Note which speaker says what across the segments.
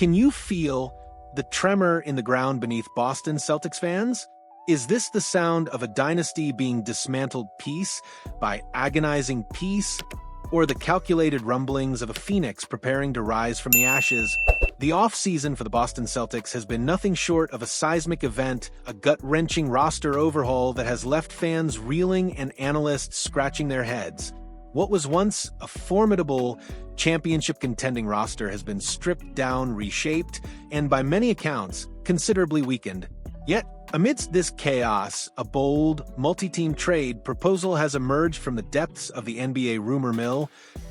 Speaker 1: Can you feel the tremor in the ground beneath Boston Celtics fans? Is this the sound of a dynasty being dismantled piece by agonizing peace, or the calculated rumblings of a phoenix preparing to rise from the ashes? The offseason for the Boston Celtics has been nothing short of a seismic event, a gut-wrenching roster overhaul that has left fans reeling and analysts scratching their heads. What was once a formidable championship-contending roster has been stripped down, reshaped, and by many accounts, considerably weakened. Yet, amidst this chaos, a bold, multi-team trade proposal has emerged from the depths of the NBA rumor mill,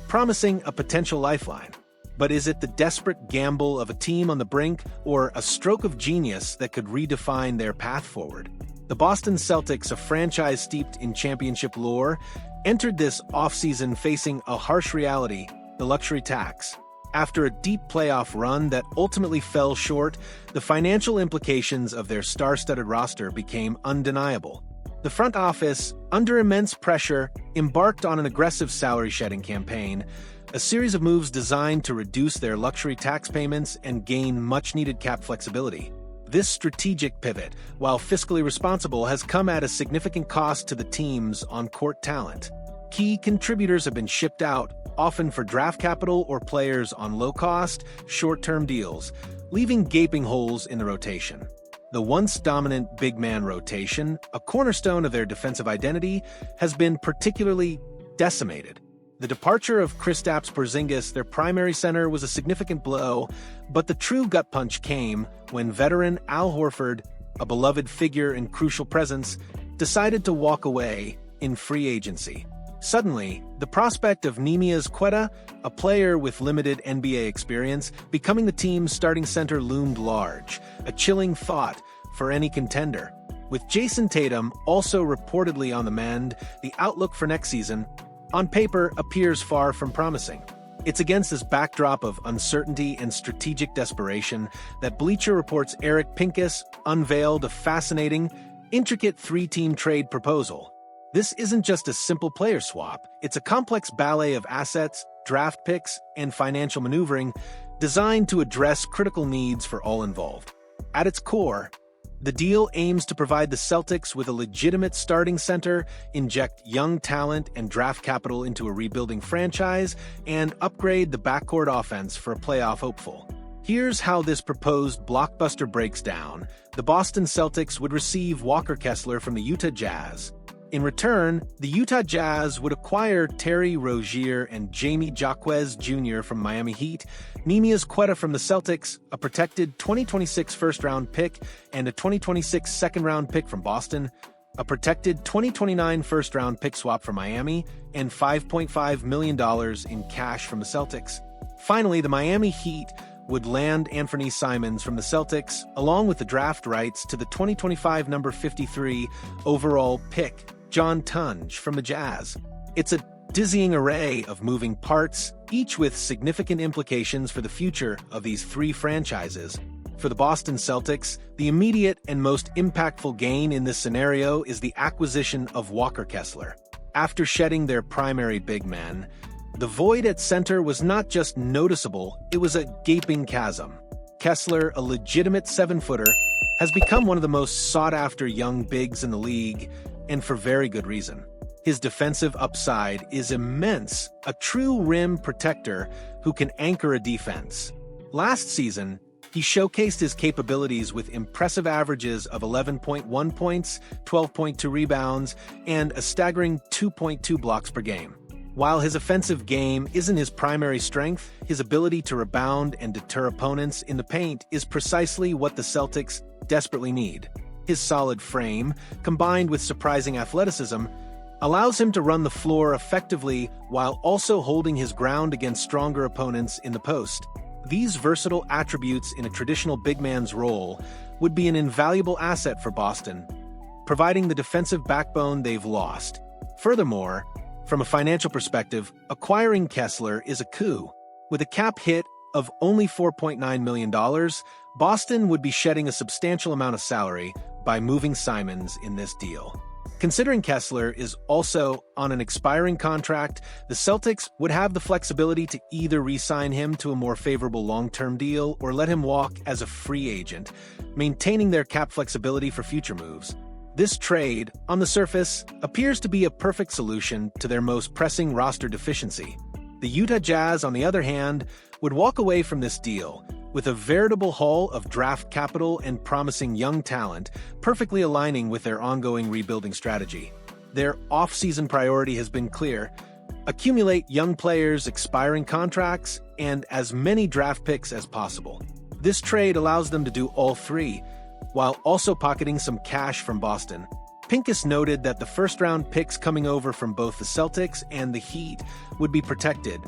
Speaker 1: promising a potential lifeline. But is it the desperate gamble of a team on the brink, or a stroke of genius that could redefine their path forward? The Boston Celtics, a franchise steeped in championship lore, entered this offseason facing a harsh reality, the luxury tax. After a deep playoff run that ultimately fell short, the financial implications of their star-studded roster became undeniable. The front office, under immense pressure, embarked on an aggressive salary-shedding campaign, a series of moves designed to reduce their luxury tax payments and gain much-needed cap flexibility. This strategic pivot, while fiscally responsible, has come at a significant cost to the team's on-court talent. Key contributors have been shipped out, often for draft capital or players on low-cost, short-term deals, leaving gaping holes in the rotation. The once dominant big man rotation, a cornerstone of their defensive identity, has been particularly decimated. The departure of Kristaps Porzingis, their primary center, was a significant blow, but the true gut punch came when veteran Al Horford, a beloved figure and crucial presence, decided to walk away in free agency. Suddenly, the prospect of Neemias Queta, a player with limited NBA experience, becoming the team's starting center loomed large, a chilling thought for any contender. With Jason Tatum also reportedly on the mend, the outlook for next season, on paper, appears far from promising. It's against this backdrop of uncertainty and strategic desperation that Bleacher Report's Eric Pincus unveiled a fascinating, intricate three-team trade proposal. This isn't just a simple player swap, it's a complex ballet of assets, draft picks, and financial maneuvering designed to address critical needs for all involved. At its core, the deal aims to provide the Celtics with a legitimate starting center, inject young talent and draft capital into a rebuilding franchise, and upgrade the backcourt offense for a playoff hopeful. Here's how this proposed blockbuster breaks down. The Boston Celtics would receive Walker Kessler from the Utah Jazz. In return, the Utah Jazz would acquire Terry Rozier and Jamie Jaquez Jr. from Miami Heat, Neemias Queta from the Celtics, a protected 2026 first-round pick and a 2026 second-round pick from Boston, a protected 2029 first-round pick swap from Miami, and $5.5 million in cash from the Celtics. Finally, the Miami Heat would land Anthony Simons from the Celtics, along with the draft rights to the 2025 number 53 overall pick, John Tunge from the Jazz. It's a dizzying array of moving parts, each with significant implications for the future of these three franchises. For the Boston Celtics, the immediate and most impactful gain in this scenario is the acquisition of Walker Kessler. After shedding their primary big man, the void at center was not just noticeable, it was a gaping chasm. Kessler, a legitimate 7-footer, has become one of the most sought-after young bigs in the league, and for very good reason. His defensive upside is immense, a true rim protector who can anchor a defense. Last season, he showcased his capabilities with impressive averages of 11.1 points, 12.2 rebounds, and a staggering 2.2 blocks per game. While his offensive game isn't his primary strength, his ability to rebound and deter opponents in the paint is precisely what the Celtics desperately need. His solid frame, combined with surprising athleticism, allows him to run the floor effectively while also holding his ground against stronger opponents in the post. These versatile attributes in a traditional big man's role would be an invaluable asset for Boston, providing the defensive backbone they've lost. Furthermore, from a financial perspective, acquiring Kessler is a coup. With a cap hit of only $4.9 million, Boston would be shedding a substantial amount of salary by moving Simons in this deal. Considering Kessler is also on an expiring contract, the Celtics would have the flexibility to either re-sign him to a more favorable long-term deal or let him walk as a free agent, maintaining their cap flexibility for future moves. This trade, on the surface, appears to be a perfect solution to their most pressing roster deficiency. The Utah Jazz, on the other hand, would walk away from this deal with a veritable haul of draft capital and promising young talent, perfectly aligning with their ongoing rebuilding strategy. Their off-season priority has been clear: accumulate young players, expiring contracts, and as many draft picks as possible. This trade allows them to do all three, while also pocketing some cash from Boston. Pincus noted that the first-round picks coming over from both the Celtics and the Heat would be protected,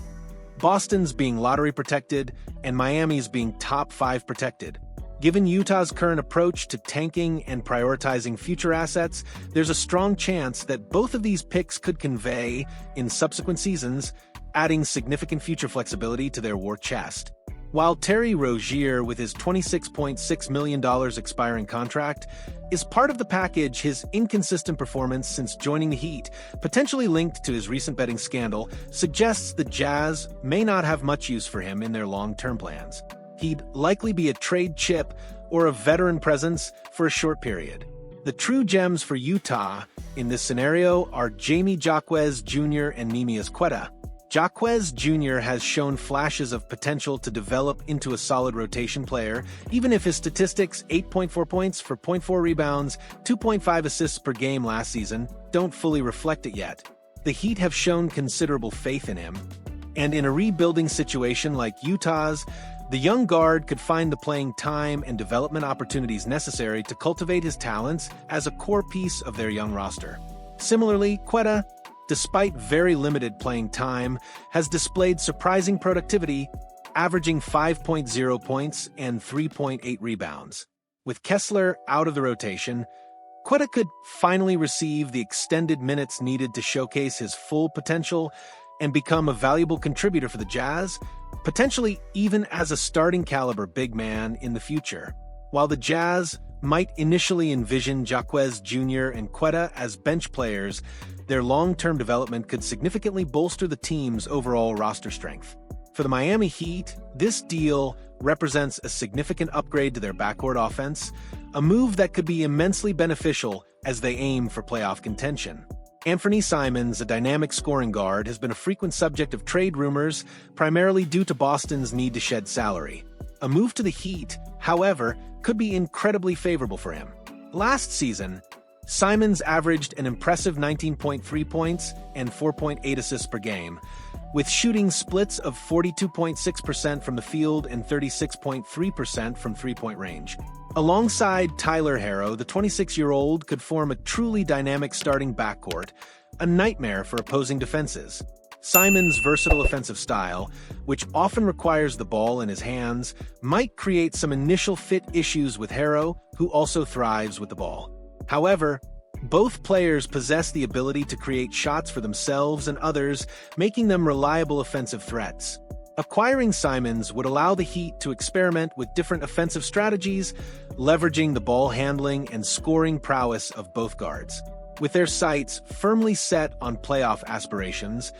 Speaker 1: Boston's being lottery protected and Miami's being top 5 protected. Given Utah's current approach to tanking and prioritizing future assets, there's a strong chance that both of these picks could convey in subsequent seasons, adding significant future flexibility to their war chest. While Terry Rozier, with his $26.6 million expiring contract, is part of the package, his inconsistent performance since joining the Heat, potentially linked to his recent betting scandal, suggests the Jazz may not have much use for him in their long-term plans. He'd likely be a trade chip or a veteran presence for a short period. The true gems for Utah in this scenario are Jamie Jaquez Jr. and Neemias Queta. Jaquez Jr. has shown flashes of potential to develop into a solid rotation player, even if his statistics, 8.4 points for 0.4 rebounds, 2.5 assists per game last season, don't fully reflect it yet. The Heat have shown considerable faith in him, and in a rebuilding situation like Utah's, the young guard could find the playing time and development opportunities necessary to cultivate his talents as a core piece of their young roster. Similarly, Queta, despite very limited playing time, has displayed surprising productivity, averaging 5.0 points and 3.8 rebounds. With Kessler out of the rotation, Queta could finally receive the extended minutes needed to showcase his full potential and become a valuable contributor for the Jazz, potentially even as a starting caliber big man in the future. While the Jazz might initially envision Jaquez Jr. and Queta as bench players, their long-term development could significantly bolster the team's overall roster strength. For the Miami Heat, this deal represents a significant upgrade to their backcourt offense, a move that could be immensely beneficial as they aim for playoff contention. Anthony Simons, a dynamic scoring guard, has been a frequent subject of trade rumors, primarily due to Boston's need to shed salary. A move to the Heat, however, could be incredibly favorable for him. Last season, Simons averaged an impressive 19.3 points and 4.8 assists per game, with shooting splits of 42.6% from the field and 36.3% from three-point range. Alongside Tyler Herro, the 26-year-old could form a truly dynamic starting backcourt, a nightmare for opposing defenses. Simons' versatile offensive style, which often requires the ball in his hands, might create some initial fit issues with Herro, who also thrives with the ball. However, both players possess the ability to create shots for themselves and others, making them reliable offensive threats. Acquiring Simons would allow the Heat to experiment with different offensive strategies, leveraging the ball handling and scoring prowess of both guards. With their sights firmly set on playoff aspirations,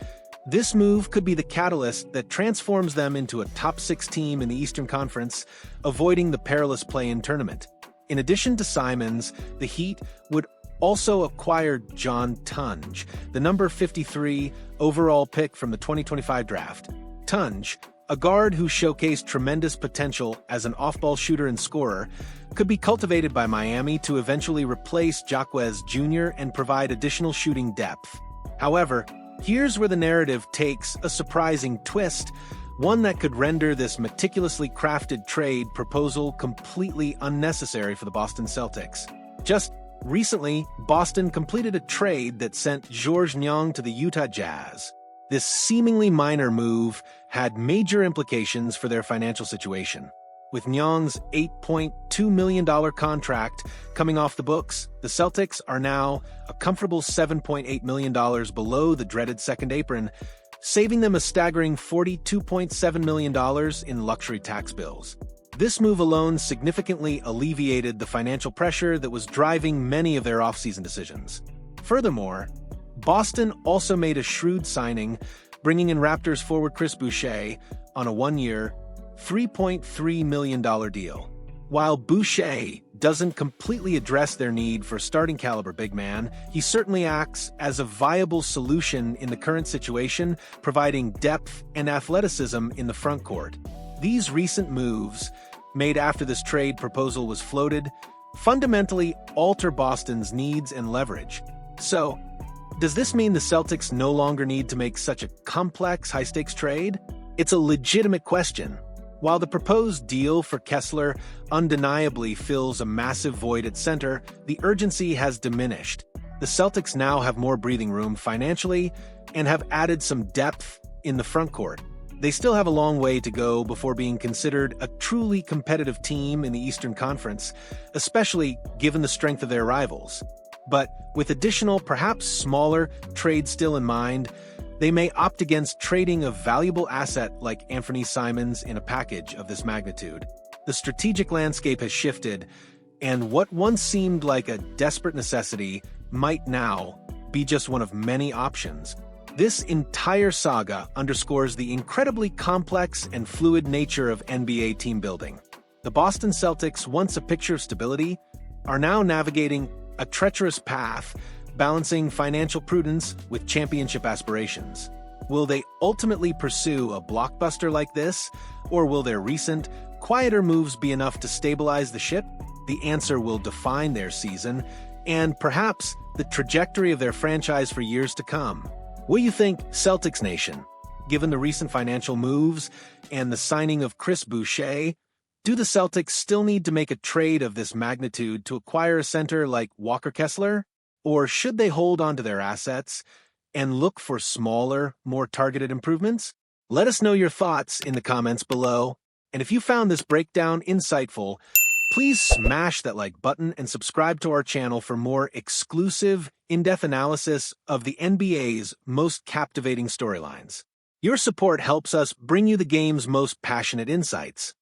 Speaker 1: this move could be the catalyst that transforms them into a top-6 team in the Eastern Conference, avoiding the perilous play-in tournament. In addition to Simons, the Heat would also acquire John Tunge, the number 53 overall pick from the 2025 draft. Tunge, a guard who showcased tremendous potential as an off-ball shooter and scorer, could be cultivated by Miami to eventually replace Jaquez Jr. and provide additional shooting depth. However, here's where the narrative takes a surprising twist, one that could render this meticulously crafted trade proposal completely unnecessary for the Boston Celtics. Just recently, Boston completed a trade that sent Georges Niang to the Utah Jazz. This seemingly minor move had major implications for their financial situation. With Niang's $8.2 million contract coming off the books, the Celtics are now a comfortable $7.8 million below the dreaded second apron, saving them a staggering $42.7 million in luxury tax bills. This move alone significantly alleviated the financial pressure that was driving many of their offseason decisions. Furthermore, Boston also made a shrewd signing, bringing in Raptors forward Chris Boucher on a one-year, $3.3 million deal. While Boucher doesn't completely address their need for starting-caliber big man, he certainly acts as a viable solution in the current situation, providing depth and athleticism in the front court. These recent moves, made after this trade proposal was floated, fundamentally alter Boston's needs and leverage. So, does this mean the Celtics no longer need to make such a complex, high-stakes trade? It's a legitimate question. While the proposed deal for Kessler undeniably fills a massive void at center, the urgency has diminished. The Celtics now have more breathing room financially and have added some depth in the front court. They still have a long way to go before being considered a truly competitive team in the Eastern Conference, especially given the strength of their rivals. But with additional, perhaps smaller, trades still in mind, they may opt against trading a valuable asset like Anthony Simons in a package of this magnitude. The strategic landscape has shifted, and what once seemed like a desperate necessity might now be just one of many options. This entire saga underscores the incredibly complex and fluid nature of NBA team building. The Boston Celtics, once a picture of stability, are now navigating a treacherous path, balancing financial prudence with championship aspirations. Will they ultimately pursue a blockbuster like this, or will their recent, quieter moves be enough to stabilize the ship? The answer will define their season, and perhaps the trajectory of their franchise for years to come. What do you think, Celtics Nation? Given the recent financial moves and the signing of Chris Boucher, do the Celtics still need to make a trade of this magnitude to acquire a center like Walker Kessler? Or should they hold on to their assets and look for smaller, more targeted improvements? Let us know your thoughts in the comments below. And if you found this breakdown insightful, please smash that like button and subscribe to our channel for more exclusive, in-depth analysis of the NBA's most captivating storylines. Your support helps us bring you the game's most passionate insights.